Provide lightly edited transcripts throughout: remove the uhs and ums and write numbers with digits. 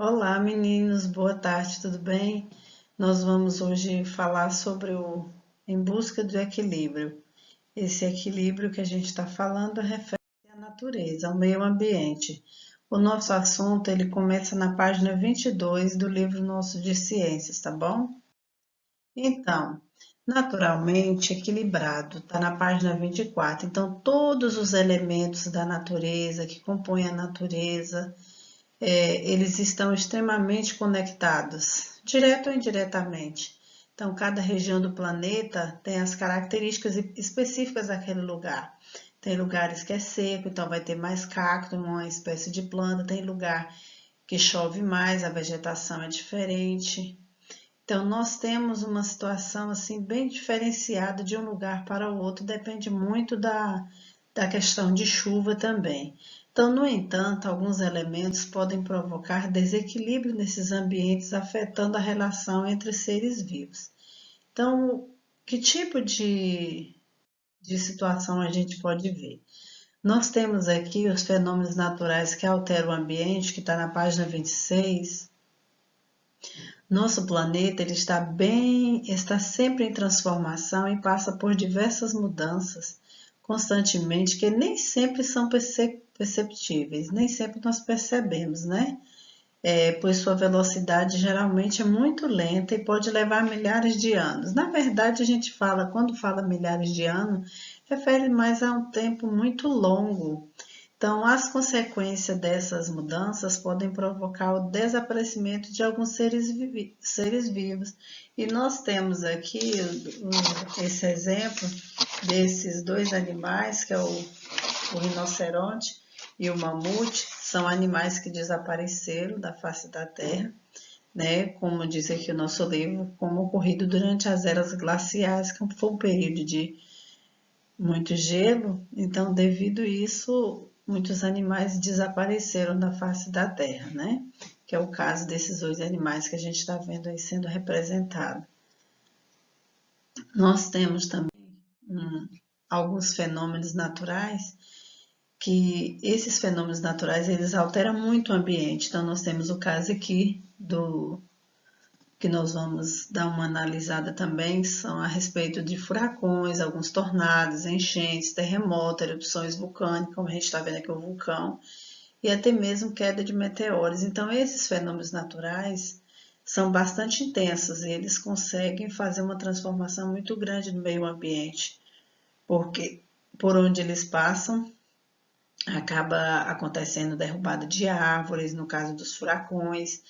Olá, meninos, boa tarde, tudo bem? Nós vamos hoje falar sobre o Em Busca do Equilíbrio. Esse equilíbrio que a gente está falando refere à natureza, ao meio ambiente. O nosso assunto ele começa na página 22 do livro nosso de ciências, tá bom? Então, naturalmente equilibrado, está na página 24. Então, todos os elementos da natureza que compõem a natureza eles estão extremamente conectados, direto ou indiretamente. Então, cada região do planeta tem as características específicas daquele lugar. Tem lugares que é seco, então vai ter mais cacto, uma espécie de planta. Tem lugar que chove mais, a vegetação é diferente. Então, nós temos uma situação assim bem diferenciada de um lugar para o outro, depende muito da questão de chuva também. Então, no entanto, alguns elementos podem provocar desequilíbrio nesses ambientes, afetando a relação entre seres vivos. Então, que tipo de situação a gente pode ver? Nós temos aqui os fenômenos naturais que alteram o ambiente, que está na página 26. Nosso planeta ele está sempre em transformação e passa por diversas mudanças constantemente que nem sempre são perceptíveis, nem sempre nós percebemos, né? Pois sua velocidade geralmente é muito lenta e pode levar milhares de anos. Na verdade, a gente fala, quando fala milhares de anos, refere mais a um tempo muito longo. Então, as consequências dessas mudanças podem provocar o desaparecimento de alguns seres vivos. E nós temos aqui esse exemplo desses dois animais, que é o rinoceronte e o mamute, são animais que desapareceram da face da Terra, né? Como diz aqui o nosso livro, como ocorrido durante as eras glaciais, que foi um período de muito gelo, então devido a isso, muitos animais desapareceram da face da Terra, né? Que é o caso desses dois animais que a gente está vendo aí sendo representado. Nós temos também alguns fenômenos naturais que esses fenômenos naturais eles alteram muito o ambiente. Então nós temos o caso aqui do que nós vamos dar uma analisada também são a respeito de furacões, alguns tornados, enchentes, terremotos, erupções vulcânicas, como a gente está vendo aqui o vulcão, e até mesmo queda de meteoros. Então, esses fenômenos naturais são bastante intensos e eles conseguem fazer uma transformação muito grande no meio ambiente, porque por onde eles passam, acaba acontecendo derrubada de árvores, no caso dos furacões,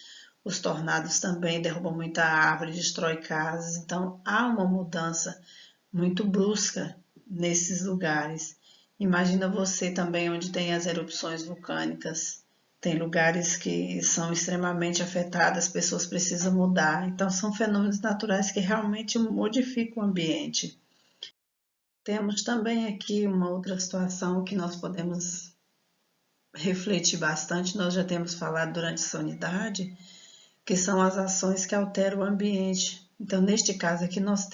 os tornados também derrubam muita árvore, destrói casas, então há uma mudança muito brusca nesses lugares. Imagina você também onde tem as erupções vulcânicas. Tem lugares que são extremamente afetados, as pessoas precisam mudar. Então, são fenômenos naturais que realmente modificam o ambiente. Temos também aqui uma outra situação que nós podemos refletir bastante, nós já temos falado durante essa unidade, que são as ações que alteram o ambiente. Então, neste caso aqui, nós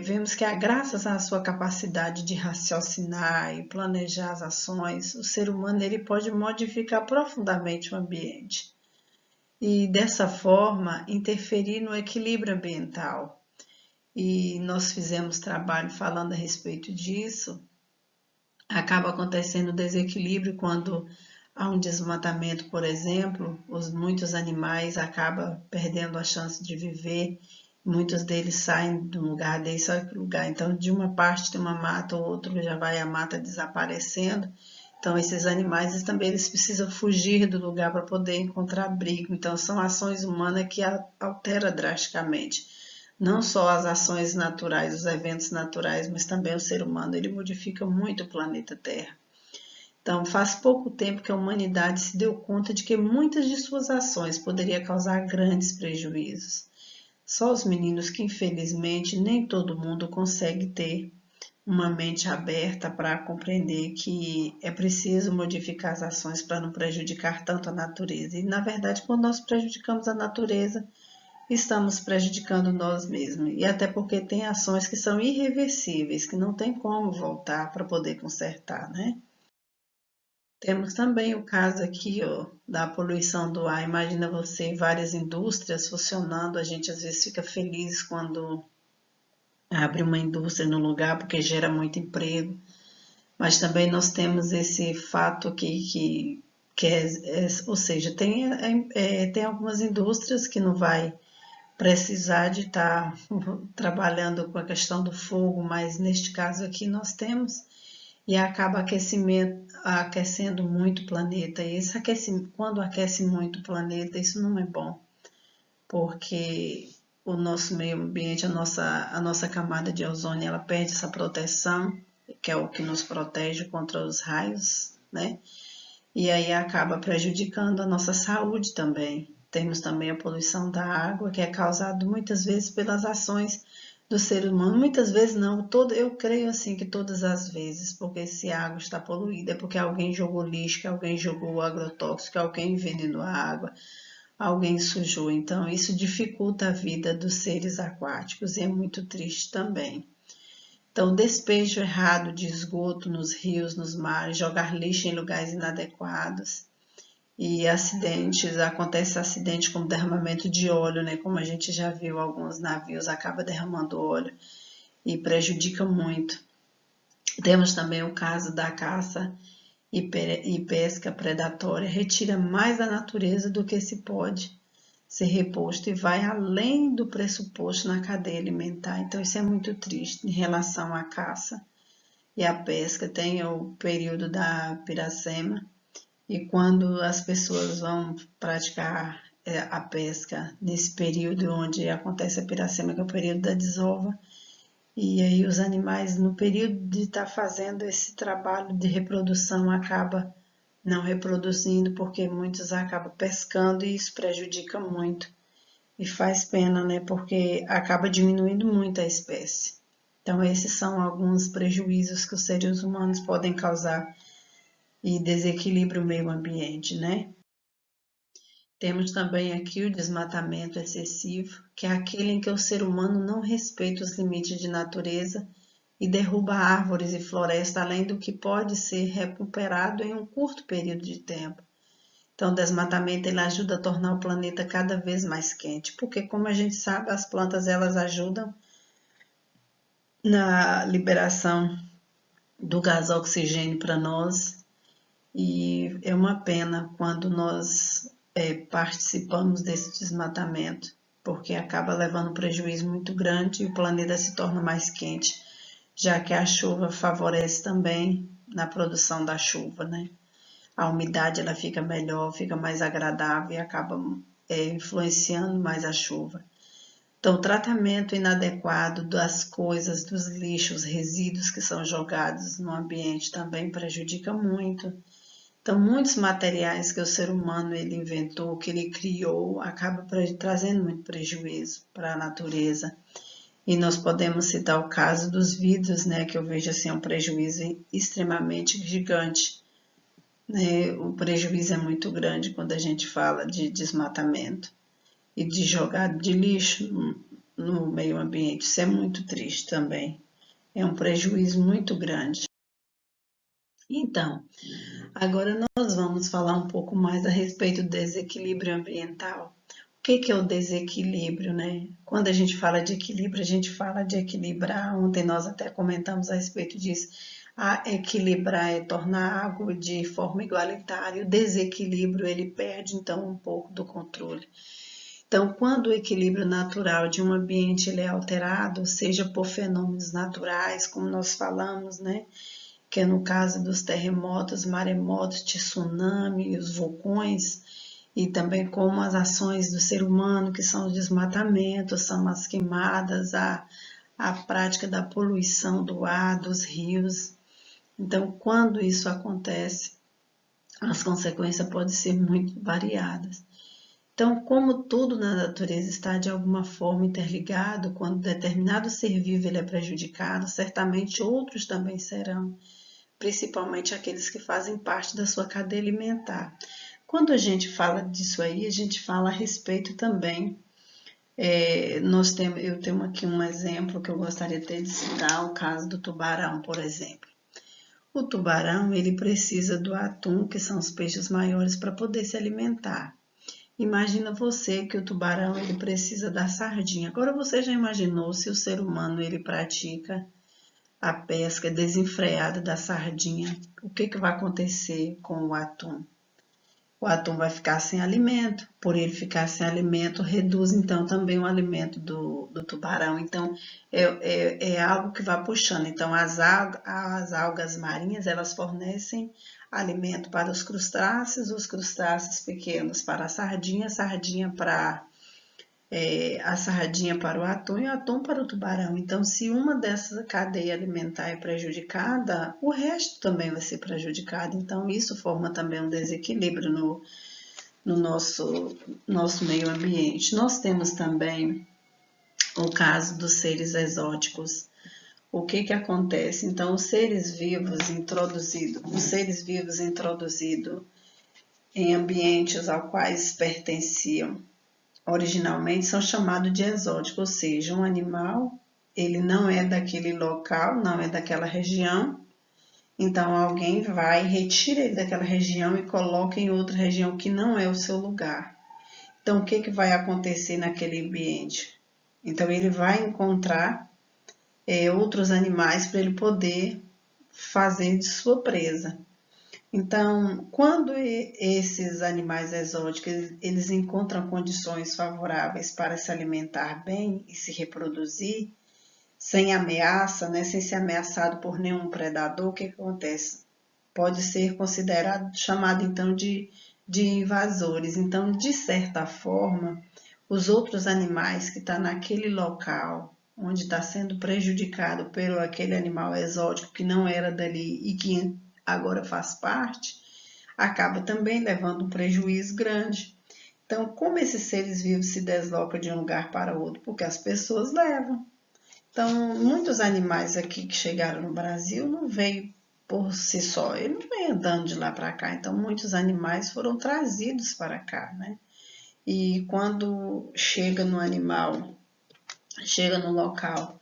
vemos que graças à sua capacidade de raciocinar e planejar as ações, o ser humano ele pode modificar profundamente o ambiente e, dessa forma, interferir no equilíbrio ambiental. E nós fizemos trabalho falando a respeito disso. Acaba acontecendo desequilíbrio quando há um desmatamento, por exemplo, muitos animais acabam perdendo a chance de viver, muitos deles saem de um lugar desse a outro lugar. Então, de uma parte tem uma mata, o outro já vai a mata desaparecendo. Então, esses animais também eles precisam fugir do lugar para poder encontrar abrigo. Então, são ações humanas que alteram drasticamente não só as ações naturais, os eventos naturais, mas também o ser humano, ele modifica muito o planeta Terra. Então, faz pouco tempo que a humanidade se deu conta de que muitas de suas ações poderiam causar grandes prejuízos. Só os meninos que, infelizmente, nem todo mundo consegue ter uma mente aberta para compreender que é preciso modificar as ações para não prejudicar tanto a natureza. E, na verdade, quando nós prejudicamos a natureza, estamos prejudicando nós mesmos. E até porque tem ações que são irreversíveis, que não tem como voltar para poder consertar, né? Temos também o caso aqui, ó, da poluição do ar. Imagina você, várias indústrias funcionando, a gente às vezes fica feliz quando abre uma indústria no lugar porque gera muito emprego, mas também nós temos esse fato que ou seja, tem algumas indústrias que não vai precisar de estar trabalhando com a questão do fogo, mas neste caso aqui nós temos e acaba aquecendo muito o planeta. E quando aquece muito o planeta, isso não é bom, porque o nosso meio ambiente, a nossa camada de ozônio, ela perde essa proteção, que é o que nos protege contra os raios, né? E aí acaba prejudicando a nossa saúde também. Temos também a poluição da água, que é causada muitas vezes pelas ações do ser humano. Muitas vezes não, eu creio assim que todas as vezes, porque se a água está poluída é porque alguém jogou lixo, que alguém jogou agrotóxico, que alguém envenenou a água, alguém sujou. Então isso dificulta a vida dos seres aquáticos e é muito triste também. Então, despejo errado de esgoto nos rios, nos mares, jogar lixo em lugares inadequados e acidentes, acontece acidente como derramamento de óleo, né? Como a gente já viu, alguns navios acabam derramando óleo e prejudica muito. Temos também o caso da caça e pesca predatória, retira mais da natureza do que se pode ser reposto e vai além do pressuposto na cadeia alimentar. Então, isso é muito triste em relação à caça e à pesca. Tem o período da piracema, e quando as pessoas vão praticar a pesca nesse período onde acontece a piracema, que é o período da desova, e aí os animais, no período de estar fazendo esse trabalho de reprodução, acaba não reproduzindo, porque muitos acabam pescando e isso prejudica muito. E faz pena, né? Porque acaba diminuindo muito a espécie. Então, esses são alguns prejuízos que os seres humanos podem causar e desequilibra o meio ambiente, né? Temos também aqui o desmatamento excessivo, que é aquele em que o ser humano não respeita os limites de natureza e derruba árvores e floresta além do que pode ser recuperado em um curto período de tempo. Então, o desmatamento ele ajuda a tornar o planeta cada vez mais quente, porque como a gente sabe, as plantas elas ajudam na liberação do gás oxigênio para nós e é uma pena quando nós participamos desse desmatamento, porque acaba levando um prejuízo muito grande e o planeta se torna mais quente, já que a chuva favorece também na produção da chuva, né? A umidade ela fica melhor, fica mais agradável e acaba influenciando mais a chuva. Então, o tratamento inadequado das coisas, dos lixos, resíduos que são jogados no ambiente também prejudica muito. Então, muitos materiais que o ser humano ele inventou, que ele criou, acaba trazendo muito prejuízo para a natureza. E nós podemos citar o caso dos vidros, né, que eu vejo assim um prejuízo extremamente gigante, né? O prejuízo é muito grande quando a gente fala de desmatamento e de jogar de lixo no meio ambiente. Isso é muito triste também. É um prejuízo muito grande. Então, agora nós vamos falar um pouco mais a respeito do desequilíbrio ambiental. O que é o desequilíbrio, né? Quando a gente fala de equilíbrio, a gente fala de equilibrar. Ontem nós até comentamos a respeito disso. A equilibrar é tornar a água de forma igualitária. O desequilíbrio, ele perde, então, um pouco do controle. Então, quando o equilíbrio natural de um ambiente ele é alterado, seja por fenômenos naturais, como nós falamos, né? Que é no caso dos terremotos, maremotos, tsunami, os vulcões, e também como as ações do ser humano, que são os desmatamentos, são as queimadas, a prática da poluição do ar, dos rios. Então, quando isso acontece, as consequências podem ser muito variadas. Então, como tudo na natureza está de alguma forma interligado, quando determinado ser vivo ele é prejudicado, certamente outros também serão, principalmente aqueles que fazem parte da sua cadeia alimentar. Quando a gente fala disso aí, a gente fala a respeito também. Eu tenho aqui um exemplo que eu gostaria de citar, o caso do tubarão, por exemplo. O tubarão, ele precisa do atum, que são os peixes maiores, para poder se alimentar. Imagina você que o tubarão, ele precisa da sardinha. Agora você já imaginou se o ser humano, ele pratica a pesca desenfreada da sardinha? O que vai acontecer com o atum? O atum vai ficar sem alimento. Por ele ficar sem alimento, reduz então também o alimento do tubarão. Então é algo que vai puxando. Então as algas marinhas, elas fornecem alimento para os crustáceos pequenos para a sardinha para a sardinha para o atum e o atum para o tubarão. Então, se uma dessas cadeia alimentar é prejudicada, o resto também vai ser prejudicado. Então, isso forma também um desequilíbrio no nosso meio ambiente. Nós temos também o caso dos seres exóticos. O que acontece? Então, os seres vivos introduzidos em ambientes aos quais pertenciam originalmente são chamados de exóticos, ou seja, um animal, ele não é daquele local, não é daquela região, então alguém vai, retira ele daquela região e coloca em outra região que não é o seu lugar. Então, o que vai acontecer naquele ambiente? Então, ele vai encontrar outros animais para ele poder fazer de sua presa. Então, quando esses animais exóticos eles encontram condições favoráveis para se alimentar bem e se reproduzir, sem ameaça, né, sem ser ameaçado por nenhum predador, o que acontece? Pode ser considerado, chamado então de invasores. Então, de certa forma, os outros animais que estão naquele local, onde está sendo prejudicado pelo aquele animal exótico que não era dali e que agora faz parte, acaba também levando um prejuízo grande. Então, como esses seres vivos se deslocam de um lugar para outro? Porque as pessoas levam. Então, muitos animais aqui que chegaram no Brasil não veio por si só, ele não vem andando de lá para cá. Então, muitos animais foram trazidos para cá, né? E quando chega no animal, chega no local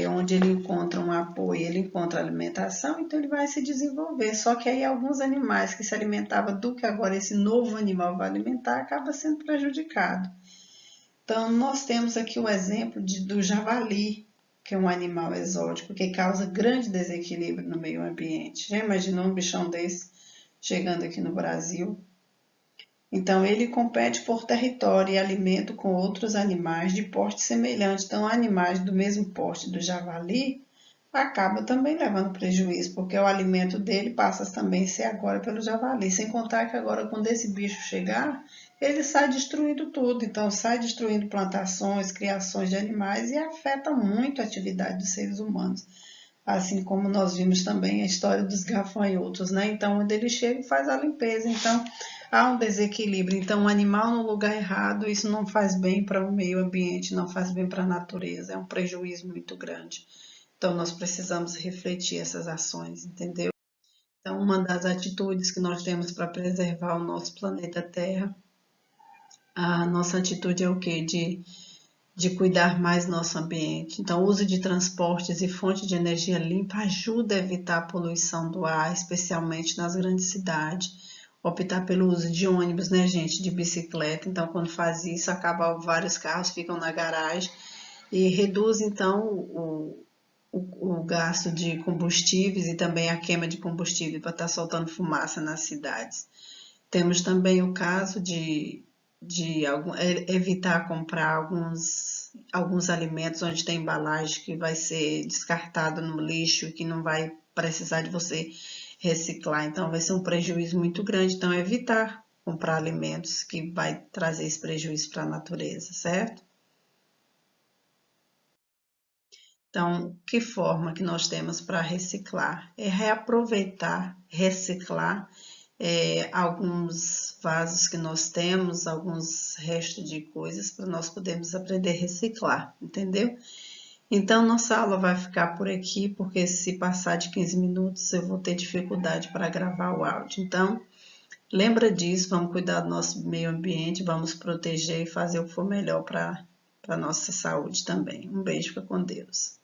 onde ele encontra um apoio, ele encontra alimentação, então ele vai se desenvolver. Só que aí alguns animais que se alimentavam do que agora esse novo animal vai alimentar, acaba sendo prejudicado. Então, nós temos aqui o exemplo do javali, que é um animal exótico que causa grande desequilíbrio no meio ambiente. Já imaginou um bichão desse chegando aqui no Brasil? Então, ele compete por território e alimento com outros animais de porte semelhante. Então, animais do mesmo porte do javali acaba também levando prejuízo, porque o alimento dele passa também a ser agora pelo javali. Sem contar que agora, quando esse bicho chegar, ele sai destruindo tudo. Então, sai destruindo plantações, criações de animais e afeta muito a atividade dos seres humanos. Assim como nós vimos também a história dos gafanhotos, né? Então, onde ele chega e faz a limpeza. Então, há um desequilíbrio. Então, um animal no lugar errado, isso não faz bem para o meio ambiente, não faz bem para a natureza. É um prejuízo muito grande. Então, nós precisamos refletir essas ações, entendeu? Então, uma das atitudes que nós temos para preservar o nosso planeta Terra, a nossa atitude é o quê? De cuidar mais do nosso ambiente. Então, o uso de transportes e fontes de energia limpa ajuda a evitar a poluição do ar, especialmente nas grandes cidades. Optar pelo uso de ônibus, né, gente, de bicicleta. Então, quando faz isso, acaba vários carros ficam na garagem e reduz, então, o gasto de combustíveis e também a queima de combustível para estar soltando fumaça nas cidades. Temos também o caso de evitar comprar alguns alimentos onde tem embalagem que vai ser descartado no lixo e que não vai precisar de você reciclar. Então, vai ser um prejuízo muito grande. Então, evitar comprar alimentos que vai trazer esse prejuízo para a natureza, certo? Então, que forma que nós temos para reciclar? É reaproveitar, reciclar alguns vasos que nós temos, alguns restos de coisas para nós podermos aprender a reciclar, entendeu? Então, nossa aula vai ficar por aqui, porque se passar de 15 minutos eu vou ter dificuldade para gravar o áudio. Então, lembra disso, vamos cuidar do nosso meio ambiente, vamos proteger e fazer o que for melhor para a nossa saúde também. Um beijo, fica com Deus.